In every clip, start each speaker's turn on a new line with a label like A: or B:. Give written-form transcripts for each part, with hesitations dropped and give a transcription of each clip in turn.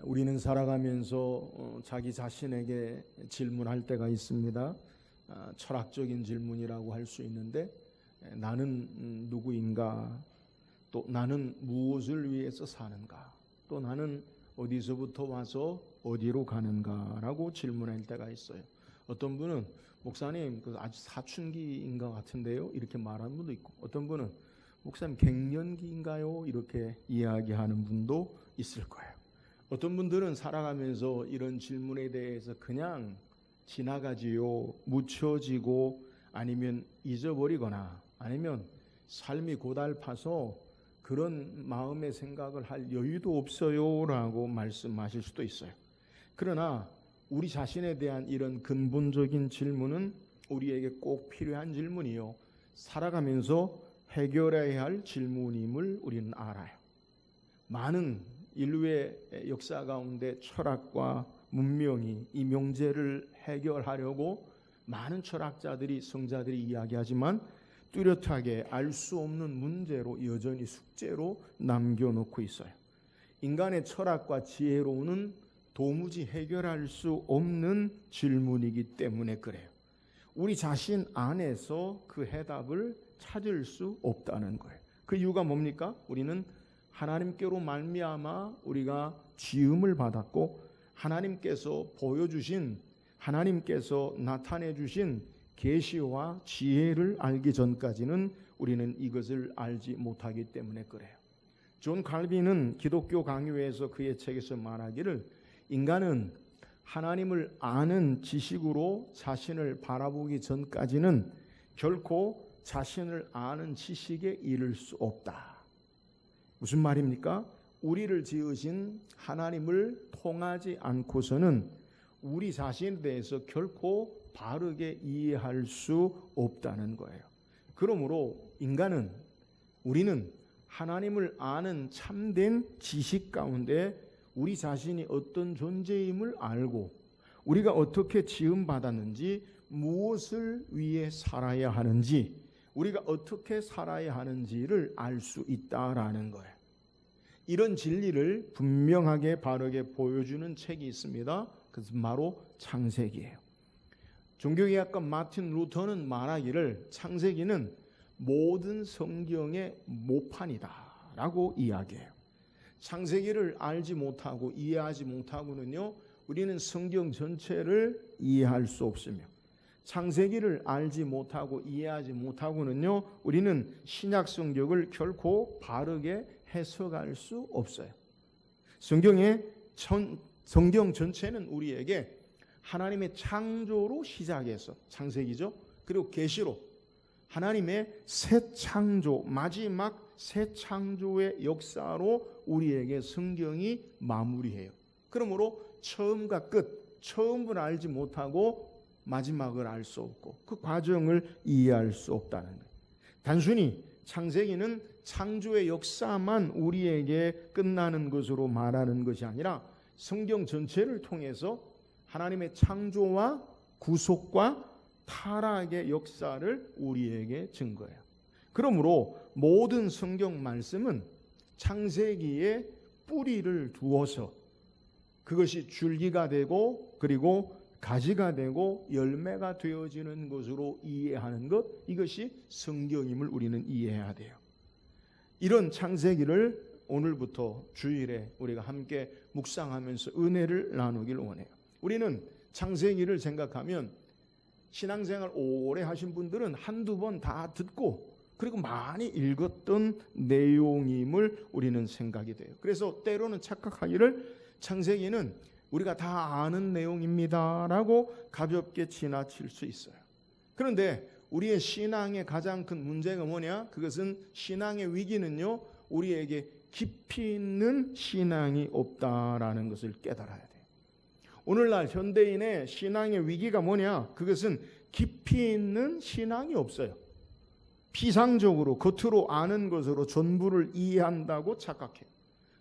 A: 우리는 살아가면서 자기 자신에게 질문할 때가 있습니다. 철학적인 질문이라고 할 수 있는데, 나는 누구인가? 또 나는 무엇을 위해서 사는가? 또 나는 어디서부터 와서 어디로 가는가라고 질문할 때가 있어요. 어떤 분은 목사님 아주 사춘기인 것 같은데요, 이렇게 말하는 분도 있고, 어떤 분은 목사님 갱년기인가요? 이렇게 이야기하는 분도 있을 거예요. 어떤 분들은 살아가면서 이런 질문에 대해서 그냥 지나가지요, 묻혀지고 아니면 잊어버리거나 아니면 삶이 고달파서 그런 마음의 생각을 할 여유도 없어요 라고 말씀하실 수도 있어요. 그러나 우리 자신에 대한 이런 근본적인 질문은 우리에게 꼭 필요한 질문이요, 살아가면서 해결해야 할 질문임을 우리는 알아요. 많은 인류의 역사 가운데 철학과 문명이 이 명제를 해결하려고 많은 철학자들이, 성자들이 이야기하지만 뚜렷하게 알 수 없는 문제로 여전히 숙제로 남겨놓고 있어요. 인간의 철학과 지혜로는 도무지 해결할 수 없는 질문이기 때문에 그래요. 우리 자신 안에서 그 해답을 찾을 수 없다는 거예요. 그 이유가 뭡니까? 우리는 하나님께로 말미암아 우리가 지음을 받았고, 하나님께서 보여주신, 하나님께서 나타내 주신 계시와 지혜를 알기 전까지는 우리는 이것을 알지 못하기 때문에 그래요. 존 칼빈은 기독교 강요에서 그의 책에서 말하기를, 인간은 하나님을 아는 지식으로 자신을 바라보기 전까지는 결코 자신을 아는 지식에 이를 수 없다. 무슨 말입니까? 우리를 지으신 하나님을 통하지 않고서는 우리 자신에 대해서 결코 바르게 이해할 수 없다는 거예요. 그러므로 우리는 하나님을 아는 참된 지식 가운데 우리 자신이 어떤 존재임을 알고, 우리가 어떻게 지음받았는지, 무엇을 위해 살아야 하는지, 우리가 어떻게 살아야 하는지를 알 수 있다라는 거예요. 이런 진리를 분명하게 바르게 보여주는 책이 있습니다. 그것은 바로 창세기예요. 종교개혁가 마틴 루터는 말하기를, 창세기는 모든 성경의 모판이다 라고 이야기해요. 창세기를 알지 못하고 이해하지 못하고는요, 우리는 성경 전체를 이해할 수 없으며, 창세기를 알지 못하고 이해하지 못하고는요, 우리는 신약 성경을 결코 바르게 해석할 수 없어요. 성경 전체는 우리에게 하나님의 창조로 시작해서, 창세기죠, 그리고 계시로 하나님의 새 창조, 마지막 새 창조의 역사로 우리에게 성경이 마무리해요. 그러므로 처음과 끝, 처음을 알지 못하고 마지막을 알 수 없고 그 과정을 이해할 수 없다는 거예요. 단순히 창세기는 창조의 역사만 우리에게 끝나는 것으로 말하는 것이 아니라 성경 전체를 통해서 하나님의 창조와 구속과 타락의 역사를 우리에게 증거해요. 그러므로 모든 성경 말씀은 창세기에 뿌리를 두어서 그것이 줄기가 되고, 그리고 가지가 되고 열매가 되어지는 것으로 이해하는 것, 이것이 성경임을 우리는 이해해야 돼요. 이런 창세기를 오늘부터 주일에 우리가 함께 묵상하면서 은혜를 나누길 원해요. 우리는 창세기를 생각하면 신앙생활 오래 하신 분들은 한두 번 다 듣고 그리고 많이 읽었던 내용임을 우리는 생각이 돼요. 그래서 때로는 착각하기를 창세기는 우리가 다 아는 내용입니다 라고 가볍게 지나칠 수 있어요. 그런데 우리의 신앙의 가장 큰 문제가 뭐냐? 그것은, 신앙의 위기는요, 우리에게 깊이 있는 신앙이 없다라는 것을 깨달아야 돼요. 오늘날 현대인의 신앙의 위기가 뭐냐? 그것은 깊이 있는 신앙이 없어요. 피상적으로 겉으로 아는 것으로 전부를 이해한다고 착각해요.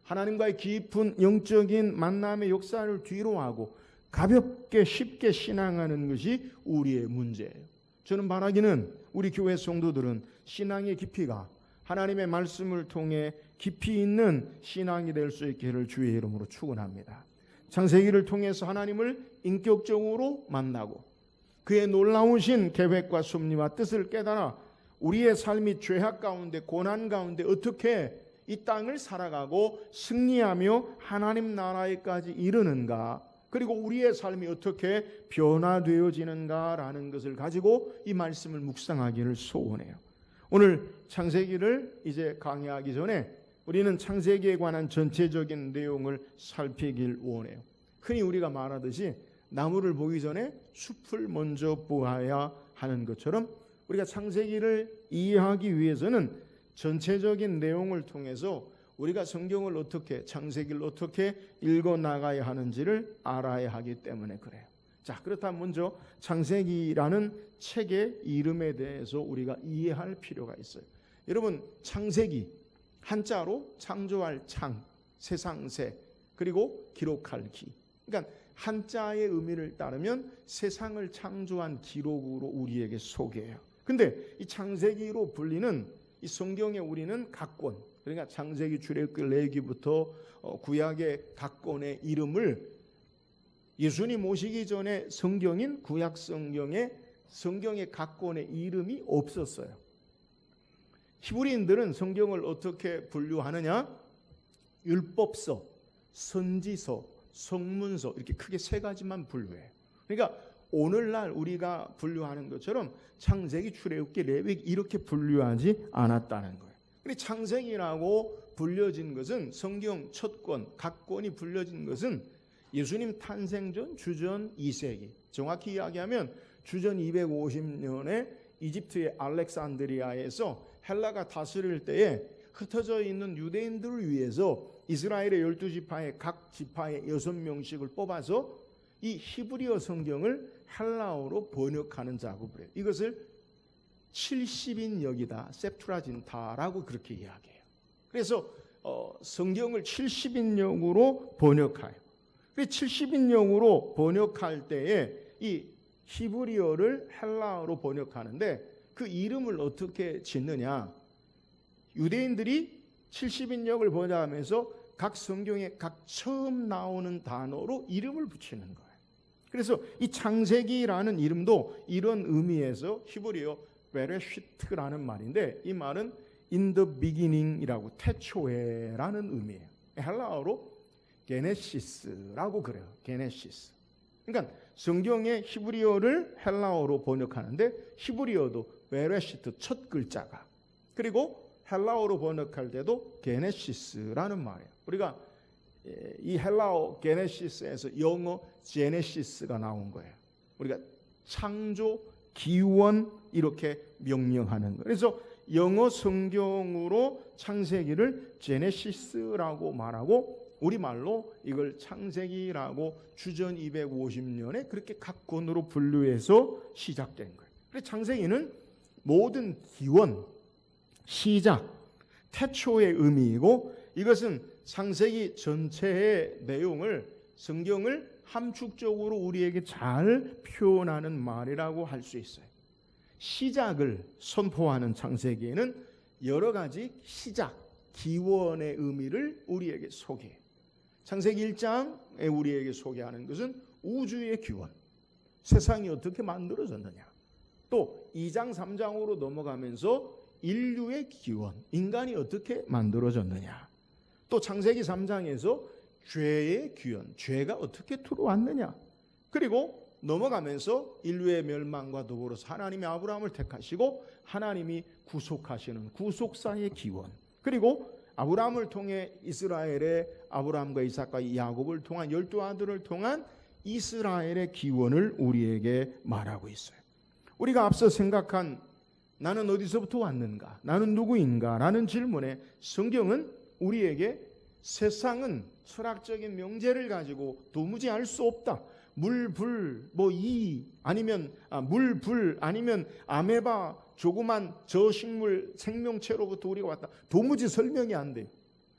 A: 하나님과의 깊은 영적인 만남의 역사를 뒤로하고 가볍게 쉽게 신앙하는 것이 우리의 문제예요. 저는 바라기는 우리 교회 성도들은 신앙의 깊이가 하나님의 말씀을 통해 깊이 있는 신앙이 될 수 있기를 주의 이름으로 축원합니다. 창세기를 통해서 하나님을 인격적으로 만나고 그의 놀라우신 계획과 섭리와 뜻을 깨달아 우리의 삶이 죄악 가운데 고난 가운데 어떻게 이 땅을 살아가고 승리하며 하나님 나라에까지 이르는가, 그리고 우리의 삶이 어떻게 변화되어지는가라는 것을 가지고 이 말씀을 묵상하기를 소원해요. 오늘 창세기를 이제 강의하기 전에 우리는 창세기에 관한 전체적인 내용을 살피길 원해요. 흔히 우리가 말하듯이 나무를 보기 전에 숲을 먼저 보아야 하는 것처럼 우리가 창세기를 이해하기 위해서는 전체적인 내용을 통해서 우리가 성경을 어떻게, 창세기를 어떻게 읽어나가야 하는지를 알아야 하기 때문에 그래요. 자, 그렇다면 먼저 창세기라는 책의 이름에 대해서 우리가 이해할 필요가 있어요. 여러분, 창세기, 한자로 창조할 창, 세상새, 그리고 기록할 기. 그러니까 한자의 의미를 따르면 세상을 창조한 기록으로 우리에게 소개해요. 근데 이 창세기로 불리는 이 성경에 우리는 각 권, 그러니까 창세기, 출애굽기, 레위기부터 구약의 각 권의 이름을 예수님 오시기 전에 성경인 구약 성경의 각 권의 이름이 없었어요. 히브리인들은 성경을 어떻게 분류하느냐? 율법서, 선지서, 성문서, 이렇게 크게 세 가지만 분류해요. 그러니까 오늘날 우리가 분류하는 것처럼 창세기, 출애굽기, 레위기 이렇게 분류하지 않았다는 거예요. 근데 창세기라고 불려진 것은 성경 첫 권, 각 권이 불려진 것은 예수님 탄생 전 주전 2세기, 정확히 이야기하면 주전 250년에 이집트의 알렉산드리아에서 헬라가 다스릴 때에 흩어져 있는 유대인들을 위해서 이스라엘의 12지파의 각 지파의 6명씩을 뽑아서 이 히브리어 성경을 헬라어로 번역하는 작업을 해요. 이것을 70인역이다, 셉투라진타라고 그렇게 이야기해요. 그래서 성경을 70인역으로 번역해요. 70인역으로 번역할 때에 이 히브리어를 헬라어로 번역하는데 그 이름을 어떻게 짓느냐? 유대인들이 70인역을 번역하면서 각 성경에 각 처음 나오는 단어로 이름을 붙이는 거예요. 그래서 이 창세기라는 이름도 이런 의미에서 히브리어 베레시트라는 말인데, 이 말은 in the beginning이라고, 태초에라는 의미예요. 헬라어로 게네시스라고 그래요. 게네시스. 그러니까 성경의 히브리어를 헬라어로 번역하는데 히브리어도 베레시트 첫 글자가, 그리고 헬라어로 번역할 때도 게네시스라는 말이에요. 우리가 이 헬라어 게네시스에서 영어 제네시스가 나온 거예요. 우리가 창조, 기원 이렇게 명명하는 거예요. 그래서 영어 성경으로 창세기를 제네시스라고 말하고 우리말로 이걸 창세기라고 주전 250년에 그렇게 각 권으로 분류해서 시작된 거예요. 그래서 창세기는 모든 기원, 시작, 태초의 의미이고, 이것은 창세기 전체의 내용을, 성경을 함축적으로 우리에게 잘 표현하는 말이라고 할 수 있어요. 시작을 선포하는 창세기에는 여러 가지 시작, 기원의 의미를 우리에게 소개해요. 창세기 1장에 우리에게 소개하는 것은 우주의 기원, 세상이 어떻게 만들어졌느냐. 또 2장, 3장으로 넘어가면서 인류의 기원, 인간이 어떻게 만들어졌느냐. 또 창세기 3장에서 죄의 기원, 죄가 어떻게 들어왔느냐. 그리고 넘어가면서 인류의 멸망과 더불어서 하나님이 아브라함을 택하시고 하나님이 구속하시는 구속사의 기원, 그리고 아브라함을 통해 이스라엘의 아브라함과 이삭과 야곱을 통한 12아들을 통한 이스라엘의 기원을 우리에게 말하고 있어요. 우리가 앞서 생각한 나는 어디서부터 왔는가, 나는 누구인가 라는 질문에 성경은 우리에게 세상은 철학적인 명제를 가지고 도무지 알 수 없다. 물, 불, 아니면 물, 불, 아니면 아메바, 조그만 저식물 생명체로부터 우리가 왔다. 도무지 설명이 안 돼요.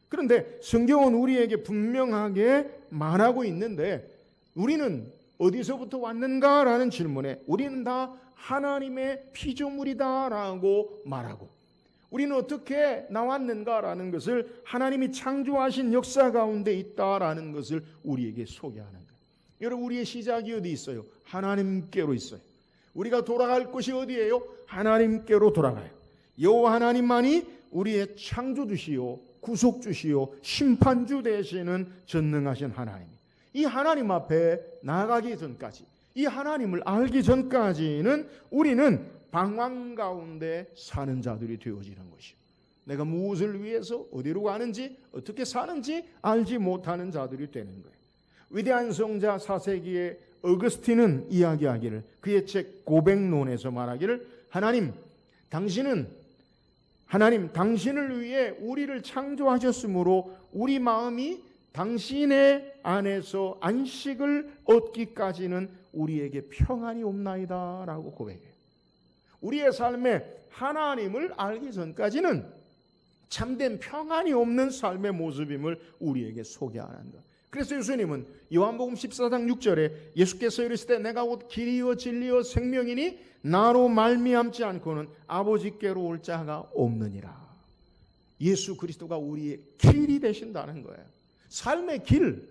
A: 그런데 성경은 우리에게 분명하게 말하고 있는데, 우리는 어디서부터 왔는가라는 질문에 우리는 다 하나님의 피조물이다라고 말하고, 우리는 어떻게 나왔는가라는 것을 하나님이 창조하신 역사 가운데 있다라는 것을 우리에게 소개하는 거예요. 여러분, 우리의 시작이 어디 있어요? 하나님께로 있어요. 우리가 돌아갈 곳이 어디예요? 하나님께로 돌아가요. 여호와 하나님만이 우리의 창조주시요 구속주시요 심판주 되시는 전능하신 하나님, 이 하나님 앞에 나아가기 전까지, 이 하나님을 알기 전까지는 우리는 방황 가운데 사는 자들이 되어지는 것이요, 내가 무엇을 위해서 어디로 가는지 어떻게 사는지 알지 못하는 자들이 되는 거예요. 위대한 성자 4세기의 어거스틴은 이야기하기를, 그의 책 고백론에서 말하기를, 하나님 당신을 위해 우리를 창조하셨으므로 우리 마음이 당신의 안에서 안식을 얻기까지는 우리에게 평안이 없나이다 라고 고백해요. 우리의 삶에 하나님을 알기 전까지는 참된 평안이 없는 삶의 모습임을 우리에게 소개하는 것. 그래서 예수님은 요한복음 14장 6절에 예수께서 이르실 때 내가 곧 길이요 진리요 생명이니 나로 말미암지 않고는 아버지께로 올 자가 없느니라. 예수 그리스도가 우리의 길이 되신다는 거예요. 삶의 길,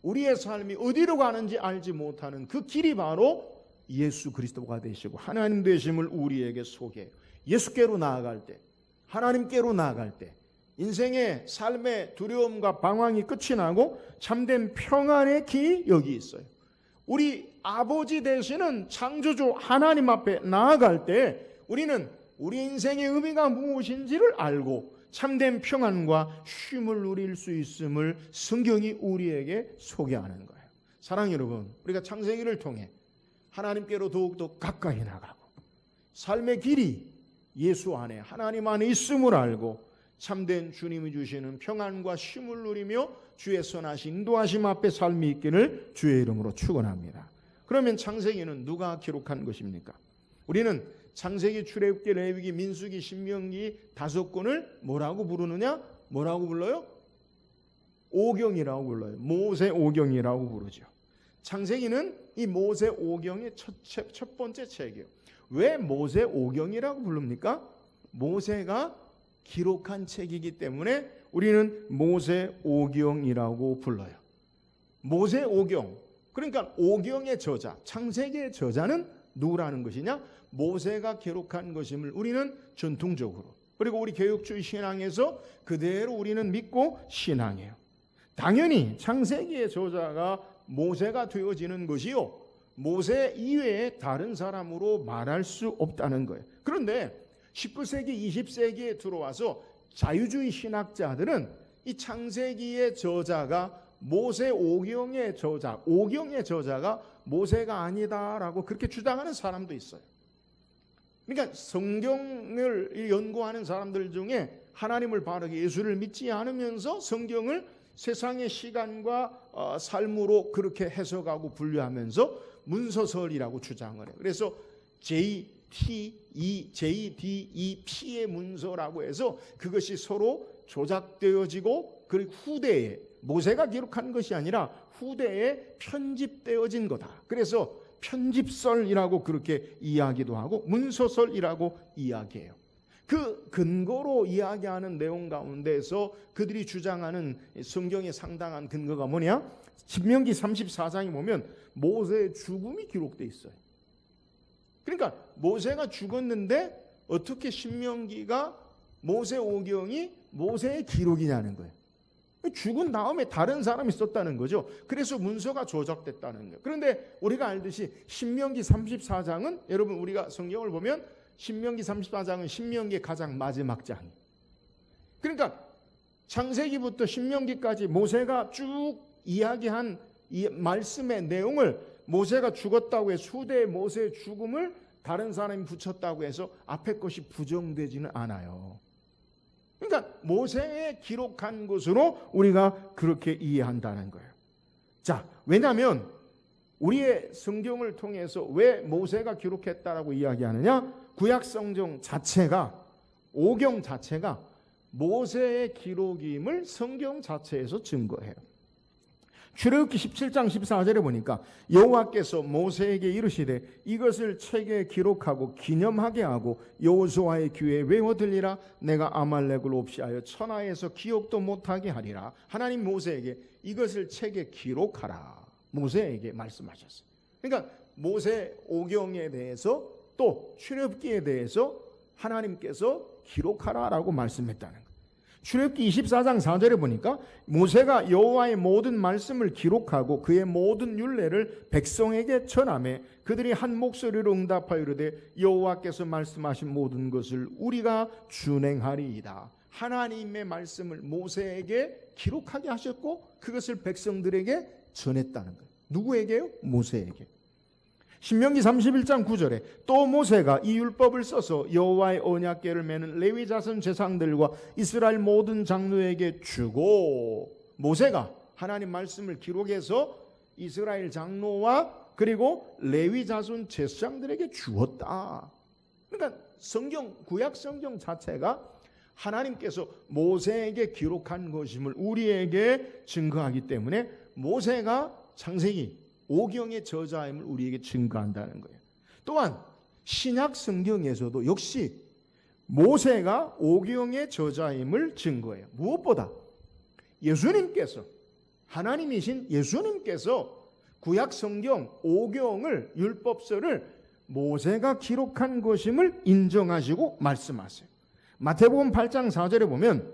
A: 우리의 삶이 어디로 가는지 알지 못하는 그 길이 바로 예수 그리스도가 되시고 하나님 되심을 우리에게 소개해요. 예수께로 나아갈 때, 하나님께로 나아갈 때 인생의 삶의 두려움과 방황이 끝이 나고 참된 평안의 길이 여기 있어요. 우리 아버지 되시는 창조주 하나님 앞에 나아갈 때 우리는 우리 인생의 의미가 무엇인지를 알고 참된 평안과 쉼을 누릴 수 있음을 성경이 우리에게 소개하는 거예요. 사랑하는 여러분, 우리가 창세기를 통해 하나님께로 더욱더 가까이 나가고 삶의 길이 예수 안에 하나님 안에 있음을 알고 참된 주님이 주시는 평안과 쉼을 누리며 주의 선하신 인도하심 앞에 삶이 있기를 주의 이름으로 축원합니다. 그러면 창세기는 누가 기록한 것입니까? 우리는 창세기, 출애굽기, 레위기, 민수기, 신명기 5권을 뭐라고 부르느냐? 뭐라고 불러요? 오경이라고 불러요. 모세 오경이라고 부르죠. 창세기는 이 모세 오경의 첫 번째 책이에요. 왜 모세 오경이라고 부릅니까? 모세가 기록한 책이기 때문에 우리는 모세 오경이라고 불러요. 모세 오경, 그러니까 오경의 저자, 창세기의 저자는 누구라는 것이냐? 모세가 기록한 것임을 우리는 전통적으로, 그리고 우리 교육주의 신앙에서 그대로 우리는 믿고 신앙해요. 당연히 창세기의 저자가 모세가 되어지는 것이요, 모세 이외에 다른 사람으로 말할 수 없다는 거예요. 그런데 19세기, 20세기에 들어와서 자유주의 신학자들은 이 창세기의 저자가 모세 오경의 저자, 오경의 저자가 모세가 아니다라고 그렇게 주장하는 사람도 있어요. 그러니까 성경을 연구하는 사람들 중에 하나님을 바르게 예수를 믿지 않으면서 성경을 세상의 시간과 삶으로 그렇게 해석하고 분류하면서 문서설이라고 주장을 해요. 그래서 JDEP의 문서라고 해서 그것이 서로 조작되어지고 그리고 후대에 모세가 기록한 것이 아니라 후대에 편집되어진 거다. 그래서 편집설이라고 그렇게 이야기도 하고 문서설이라고 이야기해요. 그 근거로 이야기하는 내용 가운데서 그들이 주장하는 성경의 상당한 근거가 뭐냐? 신명기 34장에 보면 모세의 죽음이 기록되어 있어요. 그러니까 모세가 죽었는데 어떻게 신명기가 모세 오경이 모세의 기록이냐는 거예요. 죽은 다음에 다른 사람이 썼다는 거죠. 그래서 문서가 조작됐다는 거예요. 그런데 우리가 알듯이 신명기 34장은 여러분 우리가 성경을 보면 신명기 34장은 신명기의 가장 마지막 장이에요. 그러니까 창세기부터 신명기까지 모세가 쭉 이야기한 이 말씀의 내용을 모세가 죽었다고 해서 후대의 모세의 죽음을 다른 사람이 붙였다고 해서 앞에 것이 부정되지는 않아요. 그러니까 모세의 기록한 것으로 우리가 그렇게 이해한다는 거예요. 자, 왜냐하면 우리의 성경을 통해서 왜 모세가 기록했다라고 이야기하느냐? 구약 성경 자체가, 오경 자체가 모세의 기록임을 성경 자체에서 증거해요. 출애굽기 17장 14절에 보니까 여호와께서 모세에게 이르시되 이것을 책에 기록하고 기념하게 하고 여호수아의 귀에 외워들리라. 내가 아말렉을 없이하여 천하에서 기억도 못하게 하리라. 하나님 모세에게 이것을 책에 기록하라. 모세에게 말씀하셨어요. 그러니까 모세 오경에 대해서 또 출애굽기에 대해서 하나님께서 기록하라라고 말씀했다는 거예요. 출애굽기 24장 4절에 보니까 모세가 여호와의 모든 말씀을 기록하고 그의 모든 율례를 백성에게 전하매 그들이 한 목소리로 응답하여 이르되 여호와께서 말씀하신 모든 것을 우리가 준행하리이다. 하나님의 말씀을 모세에게 기록하게 하셨고 그것을 백성들에게 전했다는 거예요. 누구에게요? 모세에게. 신명기 31장 9절에 또 모세가 이 율법을 써서 여호와의 언약궤를 매는 레위 자손 제사장들과 이스라엘 모든 장로에게 주고, 모세가 하나님 말씀을 기록해서 이스라엘 장로와 그리고 레위 자손 제사장들에게 주었다. 그러니까 성경, 구약 성경 자체가 하나님께서 모세에게 기록한 것임을 우리에게 증거하기 때문에 모세가 창세기 오경의 저자임을 우리에게 증거한다는 거예요. 또한 신약 성경에서도 역시 모세가 오경의 저자임을 증거해요. 무엇보다 예수님께서, 하나님이신 예수님께서 구약 성경 오경을, 율법서를 모세가 기록한 것임을 인정하시고 말씀하세요. 마태복음 8장 4절에 보면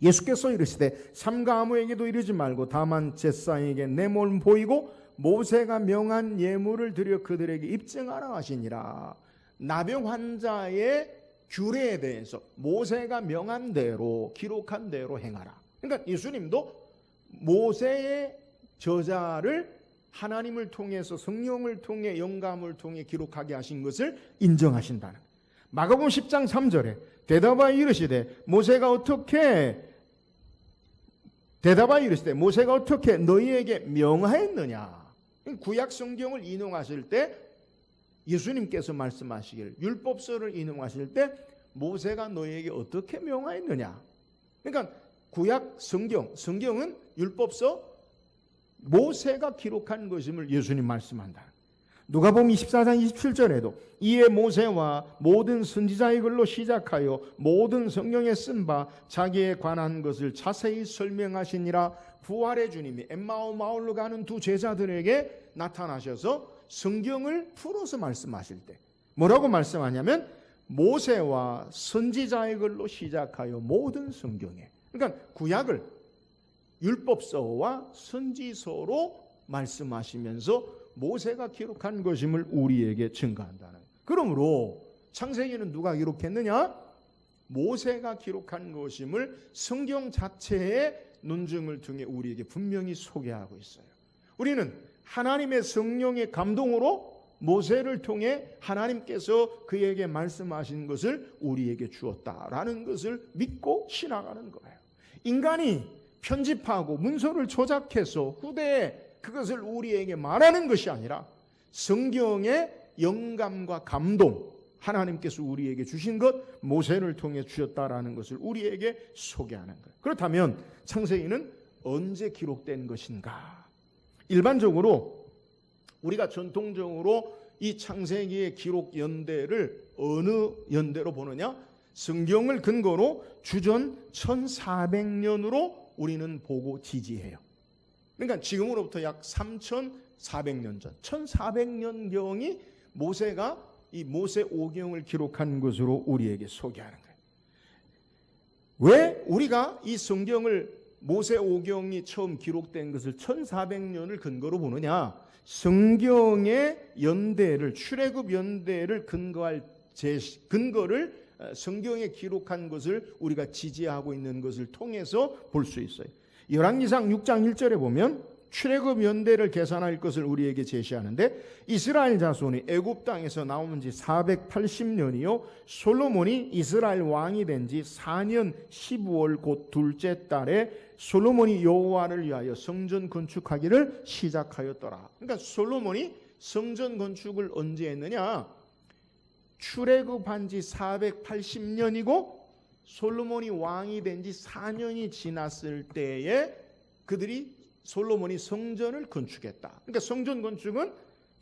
A: 예수께서 이르시되 삼가 아무에게도 이르지 말고 다만 제사장에게 내 몸을 보이고 모세가 명한 예물을 드려 그들에게 입증하라 하시니라. 나병 환자의 규례에 대해서 모세가 명한 대로, 기록한 대로 행하라. 그러니까 예수님도 모세의 저자를 하나님을 통해서, 성령을 통해, 영감을 통해 기록하게 하신 것을 인정하신다는. 마가복음 10장 3절에 대답하여 이르시되 모세가 어떻게 너희에게 명하였느냐. 구약 성경을 인용하실 때 예수님께서 말씀하시길, 율법서를 인용하실 때 모세가 너희에게 어떻게 명하였느냐. 그러니까 구약 성경은 율법서 모세가 기록한 것임을 예수님 말씀한다. 누가복음 24장 27절에도 이에 모세와 모든 선지자의 글로 시작하여 모든 성경에 쓴 바 자기에 관한 것을 자세히 설명하시니라. 부활의 주님이 엠마오 마을로 가는 두 제자들에게 나타나셔서 성경을 풀어서 말씀하실 때 뭐라고 말씀하냐면 모세와 선지자의 글로 시작하여 모든 성경에, 그러니까 구약을 율법서와 선지서로 말씀하시면서 모세가 기록한 것임을 우리에게 증거한다는. 그러므로 창세기는 누가 기록했느냐? 모세가 기록한 것임을 성경 자체의 논증을 통해 우리에게 분명히 소개하고 있어요. 우리는 하나님의 성령의 감동으로 모세를 통해 하나님께서 그에게 말씀하신 것을 우리에게 주었다라는 것을 믿고 신앙하는 거예요. 인간이 편집하고 문서를 조작해서 후대에 그것을 우리에게 말하는 것이 아니라 성경의 영감과 감동, 하나님께서 우리에게 주신 것, 모세를 통해 주셨다라는 것을 우리에게 소개하는 거예요. 그렇다면 창세기는 언제 기록된 것인가? 일반적으로 우리가 전통적으로 이 창세기의 기록 연대를 어느 연대로 보느냐? 성경을 근거로 주전 1400년으로 우리는 보고 지지해요. 그러니까 지금으로부터 약 3400년 전, 1400년경이 모세가 이 모세 오경을 기록한 것으로 우리에게 소개하는 거예요. 왜 우리가 이 성경을, 모세 오경이 처음 기록된 것을 1400년을 근거로 보느냐? 성경의 연대를, 출애굽 연대를 근거를 성경에 기록한 것을 우리가 지지하고 있는 것을 통해서 볼 수 있어요. 열왕기상 6장 1절에 보면 출애굽 연대를 계산할 것을 우리에게 제시하는데 이스라엘 자손이 애굽 땅에서 나온 지 480년이요 솔로몬이 이스라엘 왕이 된 지 4년 15월 곧 둘째 달에 솔로몬이 여호와를 위하여 성전 건축하기를 시작하였더라. 그러니까 솔로몬이 성전 건축을 언제 했느냐? 출애굽한 지 480년이고 솔로몬이 왕이 된 지 4년이 지났을 때에 그들이 솔로몬이 성전을 건축했다. 그러니까 성전 건축은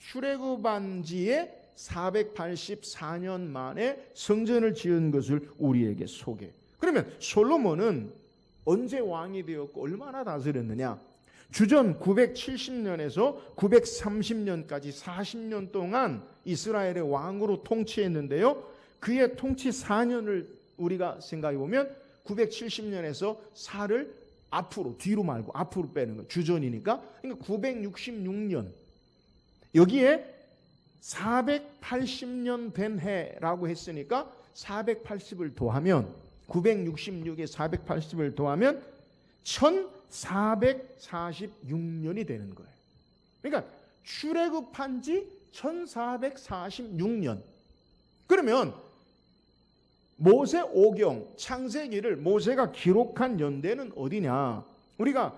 A: 출애굽한 지에 484년 만에 성전을 지은 것을 우리에게 소개. 그러면 솔로몬은 언제 왕이 되었고 얼마나 다스렸느냐? 주전 970년에서 930년까지 40년 동안 이스라엘의 왕으로 통치했는데요. 그의 통치 4년을 우리가 생각해 보면 970년에서 4를 앞으로, 뒤로 말고 앞으로 빼는 거. 주전이니까. 그러니까 966년. 여기에 480년 된 해라고 했으니까 480을 더하면 966에 480을 더하면 1446년이 되는 거예요. 그러니까 출애굽한 지 1446년. 그러면 모세오경, 창세기를 모세가 기록한 연대는 어디냐? 우리가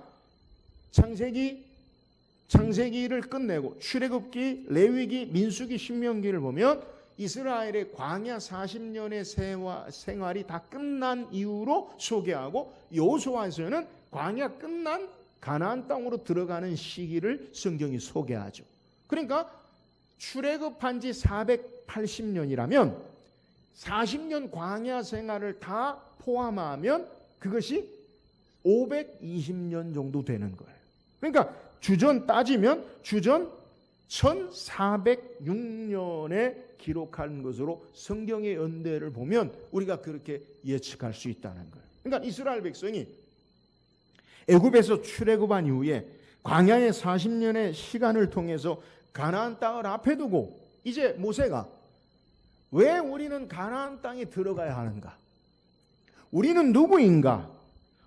A: 창세기를 끝내고 출애굽기, 레위기, 민수기, 신명기를 보면 이스라엘의 광야 40년의 생활이 다 끝난 이후로 소개하고 여호수아에서는 광야 끝난 가나안 땅으로 들어가는 시기를 성경이 소개하죠. 그러니까 출애굽한 지 480년이라면 40년 광야 생활을 다 포함하면 그것이 520년 정도 되는 거예요. 그러니까 주전 따지면 주전 1406년에 기록한 것으로 성경의 연대를 보면 우리가 그렇게 예측할 수 있다는 거예요. 그러니까 이스라엘 백성이 애굽에서 출애굽한 이후에 광야의 40년의 시간을 통해서 가나안 땅을 앞에 두고 이제 모세가 왜 우리는 가나안 땅에 들어가야 하는가? 우리는 누구인가?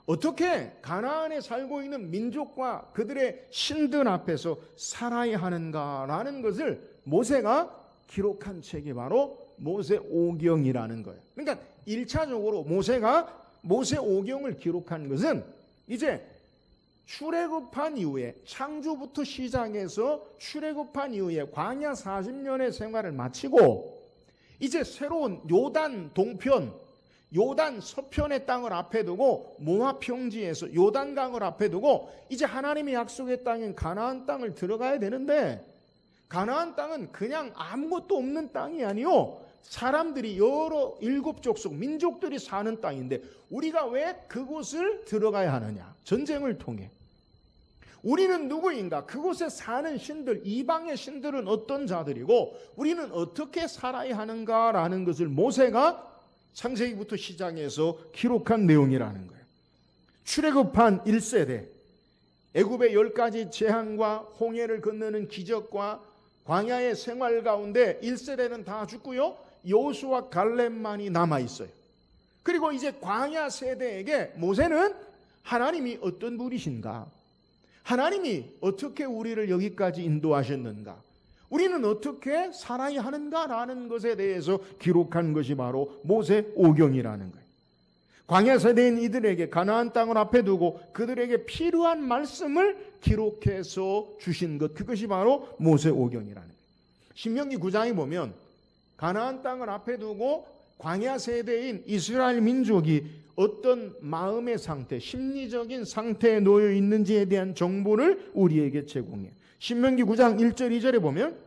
A: 어떻게 가나안에 살고 있는 민족과 그들의 신들 앞에서 살아야 하는가라는 것을 모세가 기록한 책이 바로 모세오경이라는 거예요. 그러니까 1차적으로 모세가 모세오경을 기록한 것은 이제 출애굽한 이후에 창조부터 시작해서 출애굽한 이후에 광야 40년의 생활을 마치고 이제 새로운 요단 동편 요단 서편의 땅을 앞에 두고 모압 평지에서 요단강을 앞에 두고 이제 하나님의 약속의 땅인 가나안 땅을 들어가야 되는데 가나안 땅은 그냥 아무것도 없는 땅이 아니요 사람들이 여러 일곱 족속 민족들이 사는 땅인데 우리가 왜 그곳을 들어가야 하느냐? 전쟁을 통해 우리는 누구인가? 그곳에 사는 신들, 이방의 신들은 어떤 자들이고 우리는 어떻게 살아야 하는가라는 것을 모세가 창세기부터 시작해서 기록한 내용이라는 거예요. 출애굽한 1세대, 애굽의 10가지 재앙과 홍해를 건너는 기적과 광야의 생활 가운데 1세대는 다 죽고요. 여호수아 갈렙만이 남아있어요. 그리고 이제 광야 세대에게 모세는 하나님이 어떤 분이신가? 하나님이 어떻게 우리를 여기까지 인도하셨는가? 우리는 어떻게 살아야 하는가라는 것에 대해서 기록한 것이 바로 모세오경이라는 거예요. 광야 세대인 이들에게 가나안 땅을 앞에 두고 그들에게 필요한 말씀을 기록해서 주신 것, 그것이 바로 모세오경이라는 거예요. 신명기 9장에 보면 가나안 땅을 앞에 두고 광야 세대인 이스라엘 민족이 어떤 마음의 상태, 심리적인 상태에 놓여 있는지에 대한 정보를 우리에게 제공해요. 신명기 9장 1절 2절에 보면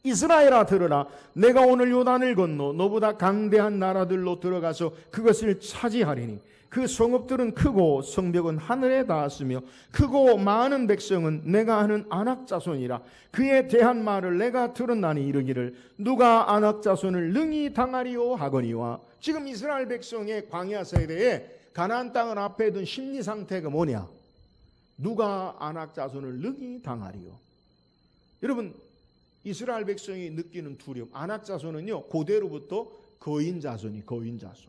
A: 이스라엘아 들으라 내가 오늘 요단을 건너 너보다 강대한 나라들로 들어가서 그것을 차지하리니 그 성읍들은 크고 성벽은 하늘에 닿았으며 크고 많은 백성은 내가 아는 아낙 자손이라 그에 대한 말을 내가 들었나니 이르기를 누가 아낙 자손을 능히 당하리요 하거니와 지금 이스라엘 백성의 광야 세대에 가나안 땅을 앞에 둔 심리 상태가 뭐냐? 누가 아낙 자손을 능히 당하리요? 여러분 이스라엘 백성이 느끼는 두려움, 아낙 자손은요 고대로부터 거인 자손이 거인 자손.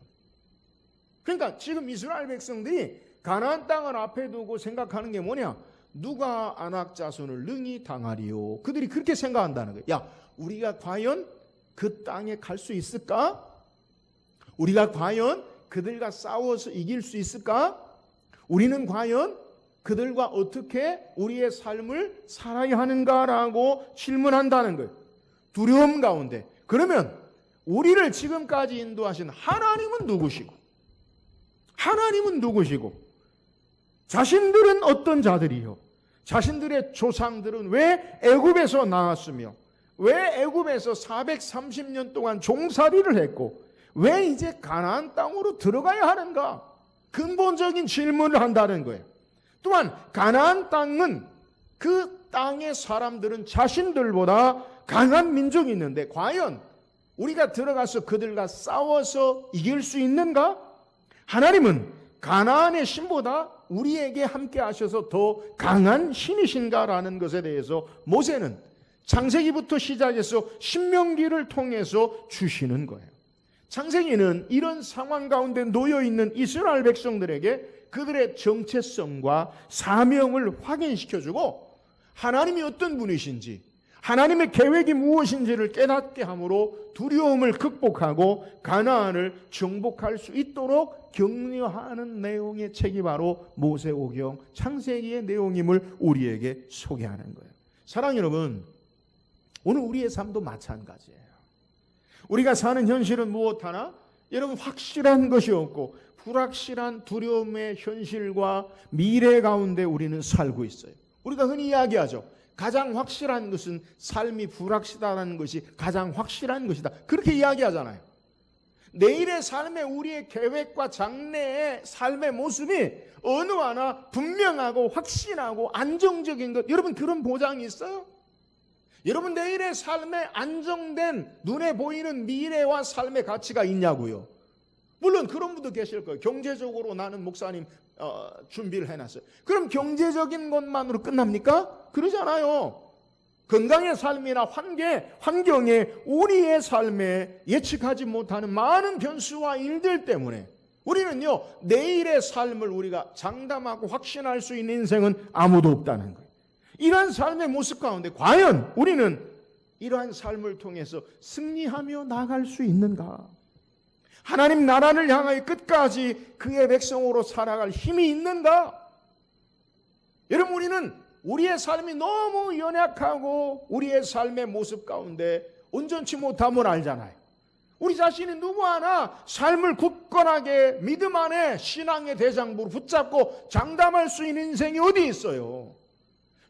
A: 그러니까 지금 이스라엘 백성들이 가나안 땅을 앞에 두고 생각하는 게 뭐냐? 누가 아낙 자손을 능히 당하리요? 그들이 그렇게 생각한다는 거예요. 야, 우리가 과연 그 땅에 갈 수 있을까? 우리가 과연 그들과 싸워서 이길 수 있을까? 우리는 과연 그들과 어떻게 우리의 삶을 살아야 하는가라고 질문한다는 거예요. 두려움 가운데. 그러면 우리를 지금까지 인도하신 하나님은 누구시고 하나님은 누구시고 자신들은 어떤 자들이요? 자신들의 조상들은 왜 애굽에서 나왔으며 왜 애굽에서 430년 동안 종살이를 했고 왜 이제 가나안 땅으로 들어가야 하는가? 근본적인 질문을 한다는 거예요. 또한 가나안 땅은 그 땅의 사람들은 자신들보다 강한 민족이 있는데 과연 우리가 들어가서 그들과 싸워서 이길 수 있는가? 하나님은 가나안의 신보다 우리에게 함께 하셔서 더 강한 신이신가라는 것에 대해서 모세는 창세기부터 시작해서 신명기를 통해서 주시는 거예요. 창세기는 이런 상황 가운데 놓여있는 이스라엘 백성들에게 그들의 정체성과 사명을 확인시켜주고 하나님이 어떤 분이신지 하나님의 계획이 무엇인지를 깨닫게 함으로 두려움을 극복하고 가나안을 정복할 수 있도록 격려하는 내용의 책이 바로 모세오경 창세기의 내용임을 우리에게 소개하는 거예요. 사랑하는 여러분, 오늘 우리의 삶도 마찬가지예요. 우리가 사는 현실은 무엇 하나? 여러분, 확실한 것이 없고 불확실한 두려움의 현실과 미래 가운데 우리는 살고 있어요. 우리가 흔히 이야기하죠. 가장 확실한 것은 삶이 불확실하다는 것이 가장 확실한 것이다. 그렇게 이야기하잖아요. 내일의 삶에 우리의 계획과 장래의 삶의 모습이 어느 하나 분명하고 확신하고 안정적인 것, 여러분 그런 보장이 있어요? 여러분 내일의 삶에 안정된 눈에 보이는 미래와 삶의 가치가 있냐고요? 물론 그런 분도 계실 거예요. 경제적으로 나는 목사님 준비를 해놨어요. 그럼 경제적인 것만으로 끝납니까? 그러잖아요. 건강의 삶이나 환경에 우리의 삶에 예측하지 못하는 많은 변수와 일들 때문에 우리는요 내일의 삶을 우리가 장담하고 확신할 수 있는 인생은 아무도 없다는 거예요. 이러한 삶의 모습 가운데 과연 우리는 이러한 삶을 통해서 승리하며 나갈 수 있는가? 하나님 나라를 향하여 끝까지 그의 백성으로 살아갈 힘이 있는가? 여러분 우리는 우리의 삶이 너무 연약하고 우리의 삶의 모습 가운데 온전치 못함을 알잖아요. 우리 자신이 누구 하나 삶을 굳건하게 믿음 안에 신앙의 대장부로 붙잡고 장담할 수 있는 인생이 어디 있어요?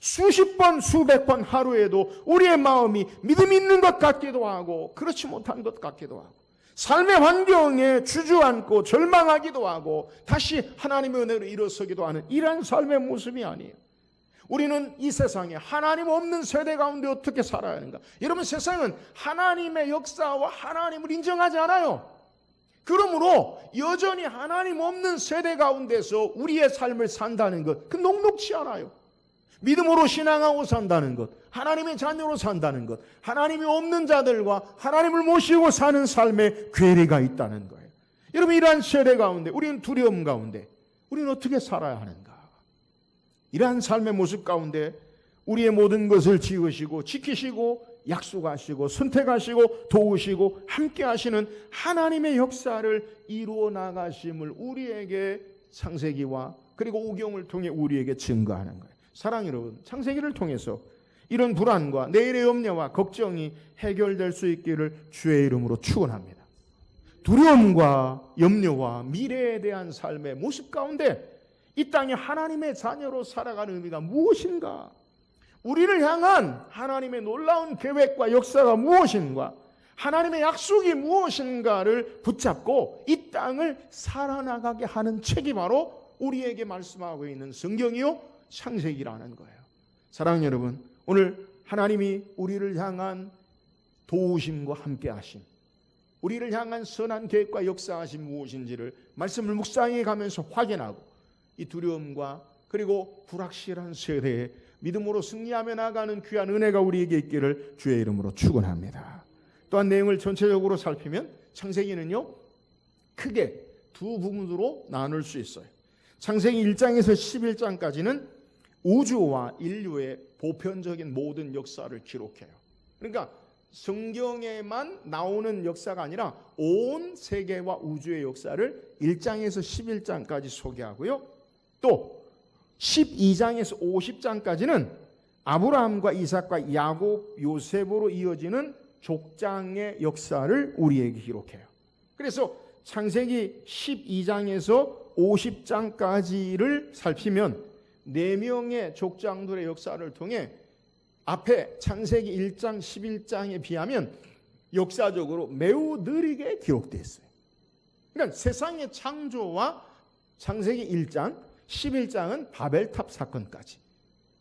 A: 수십 번 수백 번 하루에도 우리의 마음이 믿음 있는 것 같기도 하고 그렇지 못한 것 같기도 하고 삶의 환경에 주저앉고 절망하기도 하고 다시 하나님의 은혜로 일어서기도 하는 이러한 삶의 모습이 아니에요. 우리는 이 세상에 하나님 없는 세대 가운데 어떻게 살아야 하는가? 여러분 세상은 하나님의 역사와 하나님을 인정하지 않아요. 그러므로 여전히 하나님 없는 세대 가운데서 우리의 삶을 산다는 것, 그 녹록치 않아요. 믿음으로 신앙하고 산다는 것, 하나님의 자녀로 산다는 것, 하나님이 없는 자들과 하나님을 모시고 사는 삶에 괴리가 있다는 거예요. 여러분 이러한 세대 가운데 우리는 두려움 가운데 우리는 어떻게 살아야 하는가? 이러한 삶의 모습 가운데 우리의 모든 것을 지으시고 지키시고 약속하시고 선택하시고 도우시고 함께 하시는 하나님의 역사를 이루어 나가심을 우리에게 창세기와 그리고 오경을 통해 우리에게 증거하는 거예요. 사랑하는 여러분, 창세기를 통해서 이런 불안과 내일의 염려와 걱정이 해결될 수 있기를 주의 이름으로 축원합니다. 두려움과 염려와 미래에 대한 삶의 모습 가운데 이 땅에 하나님의 자녀로 살아가는 의미가 무엇인가? 우리를 향한 하나님의 놀라운 계획과 역사가 무엇인가? 하나님의 약속이 무엇인가를 붙잡고 이 땅을 살아나가게 하는 책이 바로 우리에게 말씀하고 있는 성경이요 창세기라는 거예요. 사랑하는 여러분, 오늘 하나님이 우리를 향한 도우심과 함께 하심, 우리를 향한 선한 계획과 역사하심 무엇인지를 말씀을 묵상해 가면서 확인하고 이 두려움과 그리고 불확실한 세대에 믿음으로 승리하며 나가는 귀한 은혜가 우리에게 있기를 주의 이름으로 축원합니다. 또한 내용을 전체적으로 살피면 창세기는요 크게 두 부분으로 나눌 수 있어요. 창세기 1장에서 11장까지는 우주와 인류의 보편적인 모든 역사를 기록해요. 그러니까 성경에만 나오는 역사가 아니라 온 세계와 우주의 역사를 1장에서 11장까지 소개하고요. 또 12장에서 50장까지는 아브라함과 이삭과 야곱, 요셉으로 이어지는 족장의 역사를 우리에게 기록해요. 그래서 창세기 12장에서 50장까지를 살피면 4명의 족장들의 역사를 통해 앞에 창세기 1장 11장에 비하면 역사적으로 매우 느리게 기록되어 있어요. 그러니까 세상의 창조와 창세기 1장, 11장은 바벨탑 사건까지.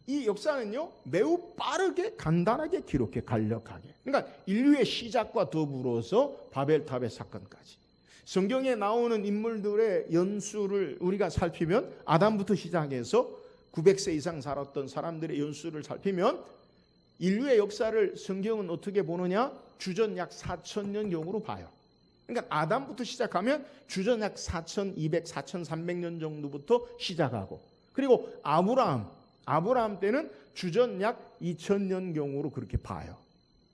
A: 이 역사는요, 매우 빠르게 간단하게 기록해 간략하게. 그러니까 인류의 시작과 더불어서 바벨탑의 사건까지. 성경에 나오는 인물들의 연수를 우리가 살피면 아담부터 시작해서 900세 이상 살았던 사람들의 연수를 살피면 인류의 역사를 성경은 어떻게 보느냐? 주전 약 4,000년경으로 봐요. 그러니까 아담부터 시작하면 주전 약 4,200, 4,300년 정도부터 시작하고, 그리고 아브라함 때는 주전 약 2,000년경으로 그렇게 봐요.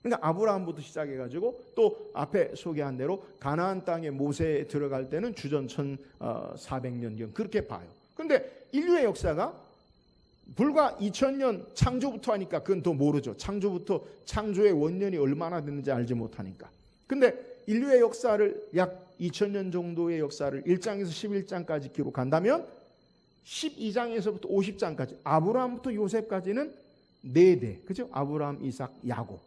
A: 그러니까 아브라함부터 시작해가지고 또 앞에 소개한 대로 가나안 땅에 모세 들어갈 때는 주전 1,400년경 그렇게 봐요. 그런데 인류의 역사가 불과 2000년 창조부터 하니까 그건 더 모르죠. 창조의 원년이 얼마나 됐는지 알지 못하니까. 근데 인류의 역사를 약 2000년 정도의 역사를 1장에서 11장까지 기록한다면 12장에서부터 50장까지 아브라함부터 요셉까지는 4대. 그죠? 아브라함, 이삭, 야곱.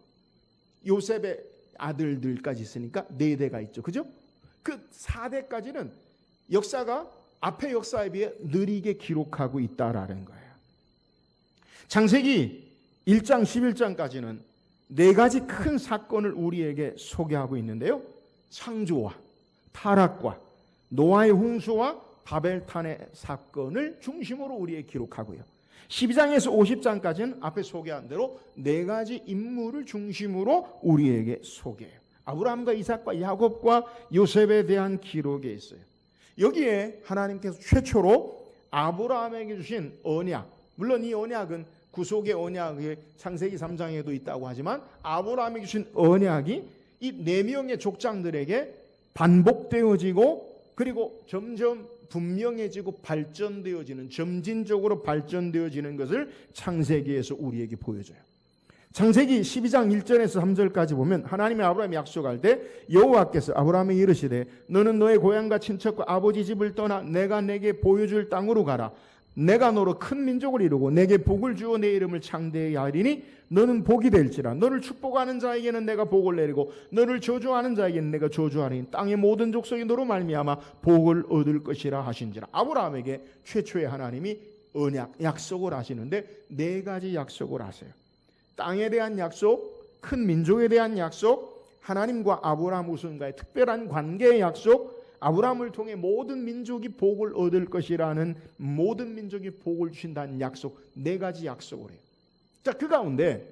A: 요셉의 아들들까지 있으니까 4대가 있죠. 그죠? 그 4대까지는 역사가 앞의 역사에 비해 느리게 기록하고 있다라는 거예요. 창세기 1장 11장까지는 4가지 큰 사건을 우리에게 소개하고 있는데요. 창조와 타락과 노아의 홍수와 바벨탄의 사건을 중심으로 우리에게 기록하고요. 12장에서 50장까지는 앞에 소개한 대로 4가지 인물을 중심으로 우리에게 소개해요. 아브라함과 이삭과 야곱과 요셉에 대한 기록에 있어요. 여기에 하나님께서 최초로 아브라함에게 주신 언약, 물론 이 언약은 구속의 언약이 창세기 3장에도 있다고 하지만 아브라함에게 주신 언약이 이 4명의 족장들에게 반복되어지고 그리고 점점 분명해지고 발전되어지는, 점진적으로 발전되어지는 것을 창세기에서 우리에게 보여줘요. 창세기 12장 1절에서 3절까지 보면 하나님이 아브라함에 약속할 때 여호와께서 아브라함에게 이르시되 너는 너의 고향과 친척과 아버지 집을 떠나 내가 내게 보여줄 땅으로 가라. 내가 너로 큰 민족을 이루고 내게 복을 주어 내 이름을 창대하게 하리니 너는 복이 될지라. 너를 축복하는 자에게는 내가 복을 내리고 너를 저주하는 자에게는 내가 저주하리니 땅의 모든 족속이 너로 말미암아 복을 얻을 것이라 하신지라. 아브라함에게 최초의 하나님이 언약, 약속을 하시는데 4가지 약속을 하세요. 땅에 대한 약속, 큰 민족에 대한 약속, 하나님과 아브라함 우선과의 특별한 관계의 약속, 아브라함을 통해 모든 민족이 복을 얻을 것이라는, 모든 민족이 복을 주신다는 약속, 4가지 약속을 해요. 자, 그 가운데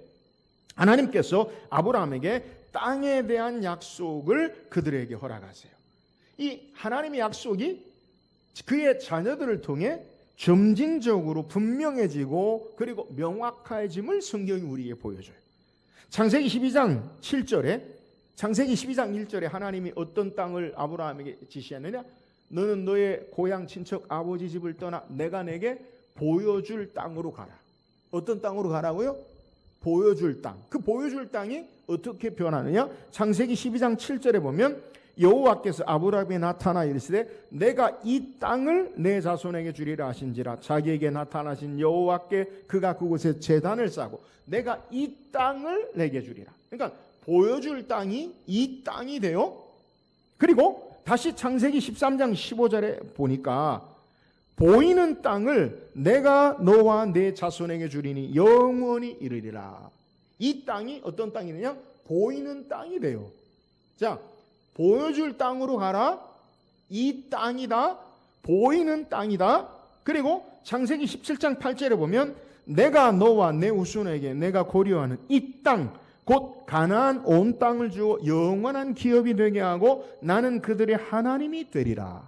A: 하나님께서 아브라함에게 땅에 대한 약속을 그들에게 허락하세요. 이 하나님의 약속이 그의 자녀들을 통해 점진적으로 분명해지고 그리고 명확해짐을 성경이 우리에게 보여줘요. 창세기 12장 1절에 하나님이 어떤 땅을 아브라함에게 지시했느냐? 너는 너의 고향 친척 아버지 집을 떠나 내가 내게 보여줄 땅으로 가라. 어떤 땅으로 가라고요? 보여줄 땅. 그 보여줄 땅이 어떻게 변하느냐? 창세기 12장 7절에 보면 여호와께서 아브라함에게 나타나 이르시되 내가 이 땅을 내 자손에게 주리라 하신지라. 자기에게 나타나신 여호와께 그가 그곳에 제단을 쌓고 내가 이 땅을 내게 주리라. 그러니까 보여줄 땅이 이 땅이 돼요. 그리고 다시 창세기 13장 15절에 보니까 보이는 땅을 내가 너와 내 자손에게 주리니 영원히 이르리라. 이 땅이 어떤 땅이냐? 보이는 땅이 돼요. 자, 보여줄 땅으로 가라. 이 땅이다. 보이는 땅이다. 그리고 창세기 17장 8절에 보면 내가 너와 내 후손에게 내가 고려하는 이 땅 곧 가나안 온 땅을 주어 영원한 기업이 되게 하고 나는 그들의 하나님이 되리라.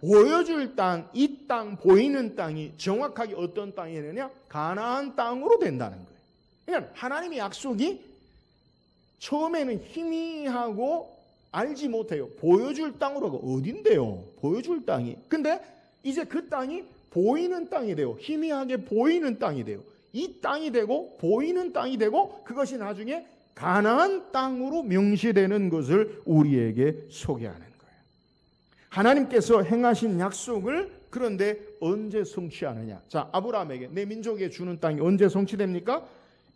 A: 보여줄 땅, 이 땅, 보이는 땅이 정확하게 어떤 땅이 되느냐? 가나안 땅으로 된다는 거예요. 그러니까 하나님의 약속이 처음에는 희미하고 알지 못해요. 보여줄 땅으로가 어딘데요? 보여줄 땅이. 근데 이제 그 땅이 보이는 땅이 돼요. 희미하게 보이는 땅이 돼요. 이 땅이 되고 보이는 땅이 되고 그것이 나중에 가나안 땅으로 명시되는 것을 우리에게 소개하는 거예요. 하나님께서 행하신 약속을 그런데 언제 성취하느냐? 자, 아브라함에게 내 민족에 주는 땅이 언제 성취됩니까?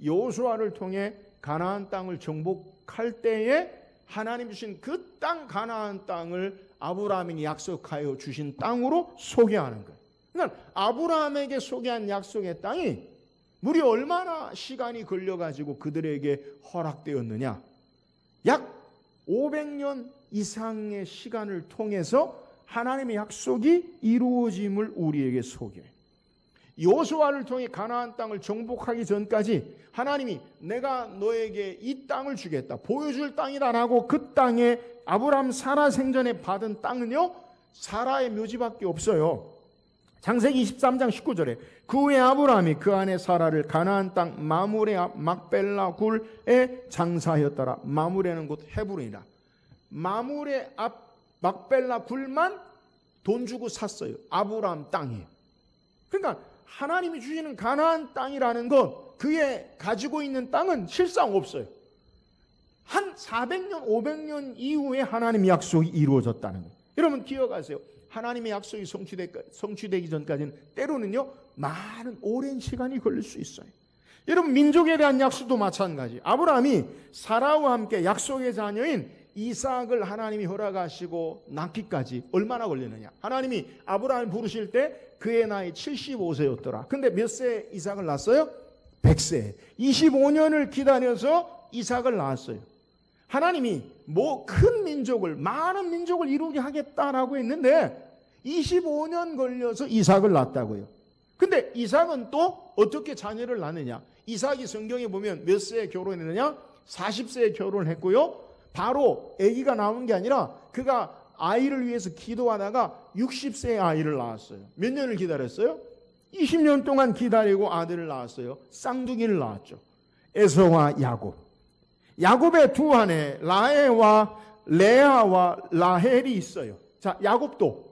A: 여호수아를 통해 가나안 땅을 정복할 때에 하나님 주신 그 땅 가나안 땅을 아브라함이 약속하여 주신 땅으로 소개하는 거예요. 그러니까 아브라함에게 소개한 약속의 땅이 무려 얼마나 시간이 걸려가지고 그들에게 허락되었느냐? 약 500년 이상의 시간을 통해서 하나님의 약속이 이루어짐을 우리에게 소개해. 여호수아를 통해 가나안 땅을 정복하기 전까지 하나님이 내가 너에게 이 땅을 주겠다, 보여줄 땅이다라고 그 땅에 아브라함 사라 생전에 받은 땅은요, 사라의 묘지밖에 없어요. 창세기 23장 19절에 그 후에 아브라함이 그 안에 사라를 가나안 땅 마므레 앞 막벨라 굴에 장사하였더라. 마므레는 곧 헤브론이라. 마므레 앞 막벨라 굴만 돈 주고 샀어요. 아브라함 땅이에요. 그러니까 하나님이 주시는 가나안 땅이라는 것, 그의 가지고 있는 땅은 실상 없어요. 한 400년, 500년 이후에 하나님의 약속이 이루어졌다는 거예요. 여러분 기억하세요. 하나님의 약속이 성취되기 전까지는 때로는요, 많은 오랜 시간이 걸릴 수 있어요. 여러분 민족에 대한 약속도 마찬가지. 아브라함이 사라와 함께 약속의 자녀인 이삭을 하나님이 허락하시고 낳기까지 얼마나 걸리느냐? 하나님이 아브라함을 부르실 때 그의 나이 75세였더라. 근데 몇 세에 이삭을 낳았어요? 100세. 25년을 기다려서 이삭을 낳았어요. 하나님이 큰 민족을, 많은 민족을 이루게 하겠다라고 했는데 25년 걸려서 이삭을 낳았다고요. 근데 이삭은 또 어떻게 자녀를 낳느냐? 이삭이 성경에 보면 몇 세에 결혼했느냐? 40세에 결혼을 했고요. 바로 아기가 나온 게 아니라 그가 아이를 위해서 기도하다가 60세에 아이를 낳았어요. 몇 년을 기다렸어요? 20년 동안 기다리고 아들을 낳았어요. 쌍둥이를 낳았죠. 에서와 야곱. 야곱의 두 아내 라헬과 레아와 라헬이 있어요. 자, 야곱도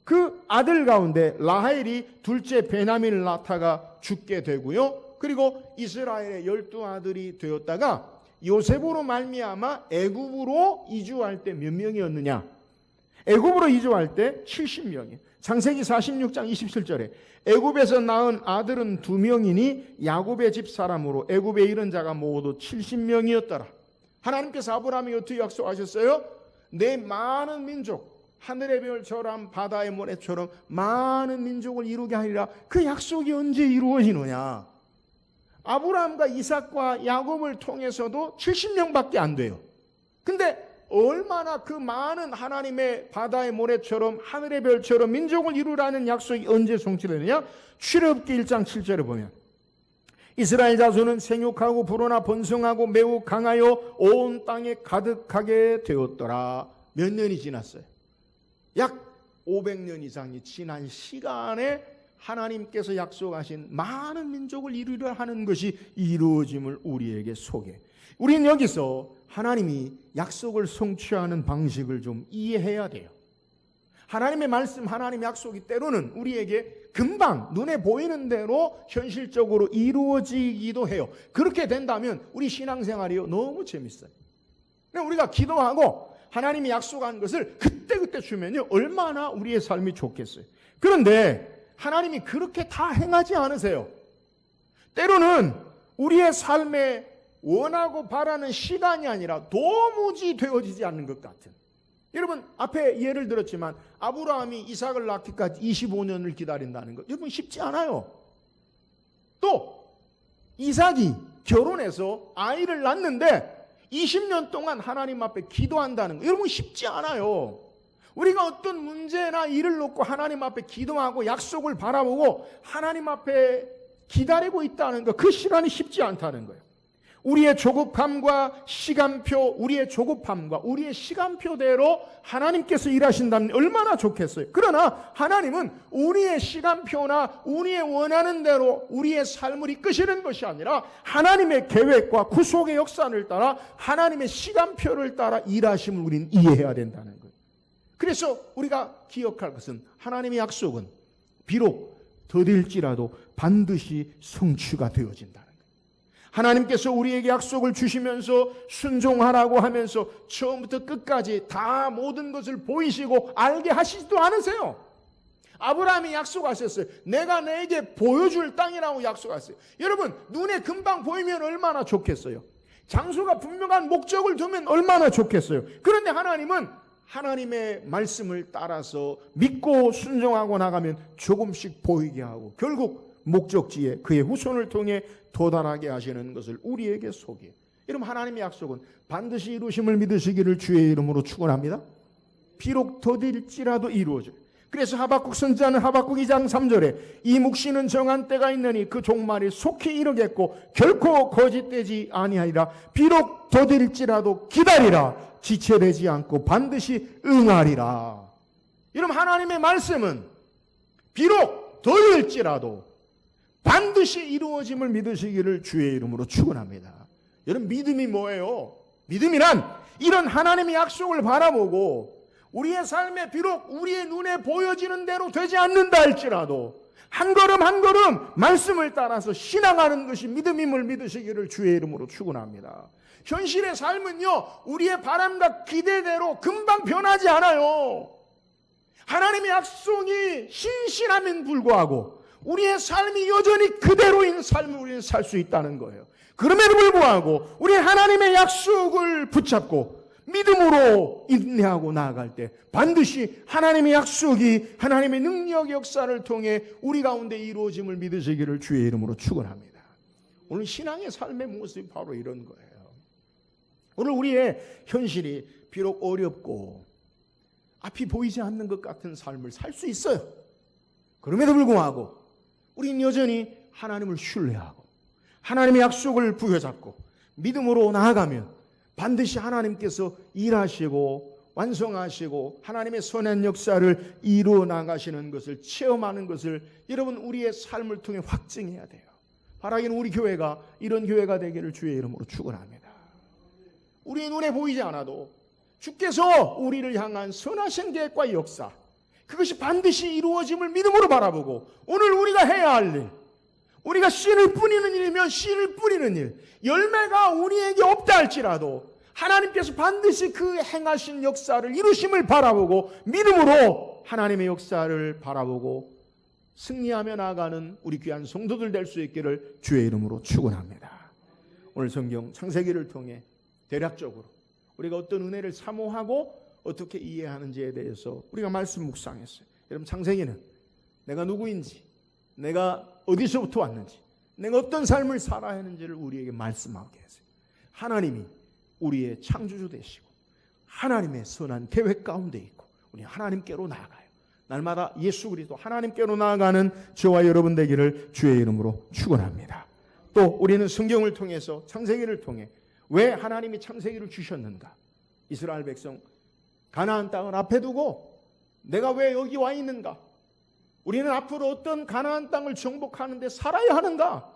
A: 그 아들 가운데 라헬이 둘째 베냐민을 낳다가 죽게 되고요. 그리고 이스라엘의 12아들이 되었다가 요셉으로 말미암아 애굽으로 이주할 때 몇 명이었느냐? 애굽으로 이주할 때 70명이에요. 창세기 46장 27절에 애굽에서 낳은 아들은 2명이니 야곱의 집 사람으로 애굽에 이른 자가 모두 70명이었더라. 하나님께서 아브라함에게 어떻게 약속하셨어요? 내 많은 민족, 하늘의 별처럼 바다의 모래처럼 많은 민족을 이루게 하리라. 그 약속이 언제 이루어지느냐? 아브라함과 이삭과 야곱을 통해서도 70명밖에 안 돼요. 근데 얼마나 그 많은 하나님의 바다의 모래처럼 하늘의 별처럼 민족을 이루라는 약속이 언제 성취되느냐? 출애굽기 1장 7절에 보면 이스라엘 자손은 생육하고 불어나 번성하고 매우 강하여 온 땅에 가득하게 되었더라. 몇 년이 지났어요? 약 500년 이상이 지난 시간에 하나님께서 약속하신 많은 민족을 이루려 하는 것이 이루어짐을 우리에게 소개. 우리는 여기서 하나님이 약속을 성취하는 방식을 좀 이해해야 돼요. 하나님의 말씀, 하나님의 약속이 때로는 우리에게 금방 눈에 보이는 대로 현실적으로 이루어지기도 해요. 그렇게 된다면 우리 신앙생활이요 너무 재밌어요. 우리가 기도하고 하나님이 약속한 것을 그때그때 주면요 얼마나 우리의 삶이 좋겠어요. 그런데 하나님이 그렇게 다 행하지 않으세요. 때로는 우리의 삶에 원하고 바라는 시간이 아니라 도무지 되어지지 않는 것 같은. 여러분 앞에 예를 들었지만 아브라함이 이삭을 낳기까지 25년을 기다린다는 것, 여러분 쉽지 않아요. 또 이삭이 결혼해서 아이를 낳는데 20년 동안 하나님 앞에 기도한다는 것, 여러분 쉽지 않아요. 우리가 어떤 문제나 일을 놓고 하나님 앞에 기도하고 약속을 바라보고 하나님 앞에 기다리고 있다는 것, 그 시간이 쉽지 않다는 거예요. 우리의 조급함과 시간표, 우리의 조급함과 우리의 시간표대로 하나님께서 일하신다면 얼마나 좋겠어요. 그러나 하나님은 우리의 시간표나 우리의 원하는 대로 우리의 삶을 이끄시는 것이 아니라 하나님의 계획과 구속의 역사를 따라 하나님의 시간표를 따라 일하심을 우리는 이해해야 된다는 거예요. 그래서 우리가 기억할 것은 하나님의 약속은 비록 더딜지라도 반드시 성취가 되어진다는 거예요. 하나님께서 우리에게 약속을 주시면서 순종하라고 하면서 처음부터 끝까지 다 모든 것을 보이시고 알게 하시지도 않으세요. 아브라함이 약속하셨어요. 내가 너에게 보여줄 땅이라고 약속하셨어요. 여러분, 눈에 금방 보이면 얼마나 좋겠어요. 장소가 분명한 목적을 두면 얼마나 좋겠어요. 그런데 하나님은 하나님의 말씀을 따라서 믿고 순종하고 나가면 조금씩 보이게 하고 결국 목적지에 그의 후손을 통해 도달하게 하시는 것을 우리에게 소개해요. 여러분, 하나님의 약속은 반드시 이루심을 믿으시기를 주의 이름으로 축원합니다. 비록 더딜지라도 이루어져요. 그래서 하박국 선지자는 하박국 2장 3절에 이 묵시는 정한 때가 있느니 그 종말이 속히 이르겠고 결코 거짓되지 아니하리라. 비록 더딜지라도 기다리라. 지체되지 않고 반드시 응하리라. 여러분, 하나님의 말씀은 비록 더딜지라도 반드시 이루어짐을 믿으시기를 주의 이름으로 축원합니다. 여러분, 믿음이 뭐예요? 믿음이란 이런 하나님의 약속을 바라보고 우리의 삶에 비록 우리의 눈에 보여지는 대로 되지 않는다 할지라도 한 걸음 한 걸음 말씀을 따라서 신앙하는 것이 믿음임을 믿으시기를 주의 이름으로 축원합니다. 현실의 삶은요, 우리의 바람과 기대대로 금방 변하지 않아요. 하나님의 약속이 신실함엔 불구하고 우리의 삶이 여전히 그대로인 삶을 우리는 살 수 있다는 거예요. 그럼에도 불구하고 우리 하나님의 약속을 붙잡고 믿음으로 인내하고 나아갈 때 반드시 하나님의 약속이 하나님의 능력 역사를 통해 우리 가운데 이루어짐을 믿으시기를 주의 이름으로 축원합니다. 오늘 신앙의 삶의 모습이 바로 이런 거예요. 오늘 우리의 현실이 비록 어렵고 앞이 보이지 않는 것 같은 삶을 살 수 있어요. 그럼에도 불구하고 우리는 여전히 하나님을 신뢰하고 하나님의 약속을 부여잡고 믿음으로 나아가면 반드시 하나님께서 일하시고 완성하시고 하나님의 선한 역사를 이루어 나가시는 것을 체험하는 것을 여러분 우리의 삶을 통해 확증해야 돼요. 바라기는 우리 교회가 이런 교회가 되기를 주의 이름으로 축원합니다. 우리의 눈에 보이지 않아도 주께서 우리를 향한 선하신 계획과 역사, 그것이 반드시 이루어짐을 믿음으로 바라보고 오늘 우리가 해야 할 일, 우리가 씨를 뿌리는 일이면 씨를 뿌리는 일, 열매가 우리에게 없다 할지라도 하나님께서 반드시 그 행하신 역사를 이루심을 바라보고 믿음으로 하나님의 역사를 바라보고 승리하며 나아가는 우리 귀한 성도들 될 수 있기를 주의 이름으로 축원합니다. 오늘 성경 창세기를 통해 대략적으로 우리가 어떤 은혜를 사모하고 어떻게 이해하는지에 대해서 우리가 말씀 묵상했어요. 여러분, 창세기는 내가 누구인지, 내가 어디서부터 왔는지, 내가 어떤 삶을 살아야 하는지를 우리에게 말씀하게 했어요. 하나님이 우리의 창조주 되시고 하나님의 선한 계획 가운데 있고 우리 하나님께로 나아가요. 날마다 예수 그리스도 하나님께로 나아가는 저와 여러분 되기를 주의 이름으로 축원합니다. 또 우리는 성경을 통해서 창세기를 통해 왜 하나님이 창세기를 주셨는가? 이스라엘 백성 가나안 땅을 앞에 두고 내가 왜 여기 와 있는가? 우리는 앞으로 어떤 가나안 땅을 정복하는 데 살아야 하는가?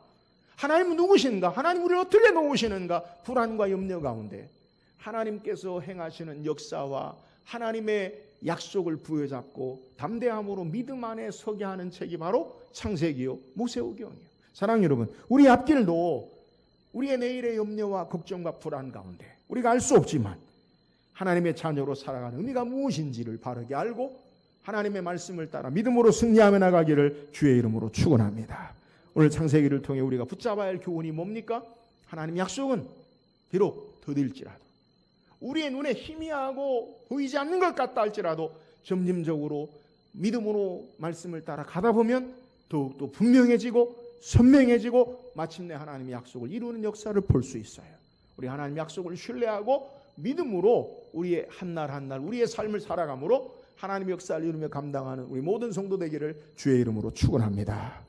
A: 하나님은 누구신가? 하나님 우리를 어떻게 도우시는가? 불안과 염려 가운데 하나님께서 행하시는 역사와 하나님의 약속을 부여잡고 담대함으로 믿음 안에 서게 하는 책이 바로 창세기요 모세오경이에요. 사랑하는 여러분, 우리 앞길도 우리의 내일의 염려와 걱정과 불안 가운데 우리가 알 수 없지만 하나님의 자녀로 살아가는 의미가 무엇인지를 바르게 알고 하나님의 말씀을 따라 믿음으로 승리하며 나가기를 주의 이름으로 축원합니다. 오늘 창세기를 통해 우리가 붙잡아야 할 교훈이 뭡니까? 하나님의 약속은 비록 더딜지라도 우리의 눈에 희미하고 보이지 않는 것 같다 할지라도 점진적으로 믿음으로 말씀을 따라 가다 보면 더욱더 분명해지고 선명해지고 마침내 하나님의 약속을 이루는 역사를 볼 수 있어요. 우리 하나님의 약속을 신뢰하고 믿음으로 우리의 한날 한날 우리의 삶을 살아감으로 하나님의 역사를 이루며 감당하는 우리 모든 성도 되기를 주의 이름으로 축원합니다.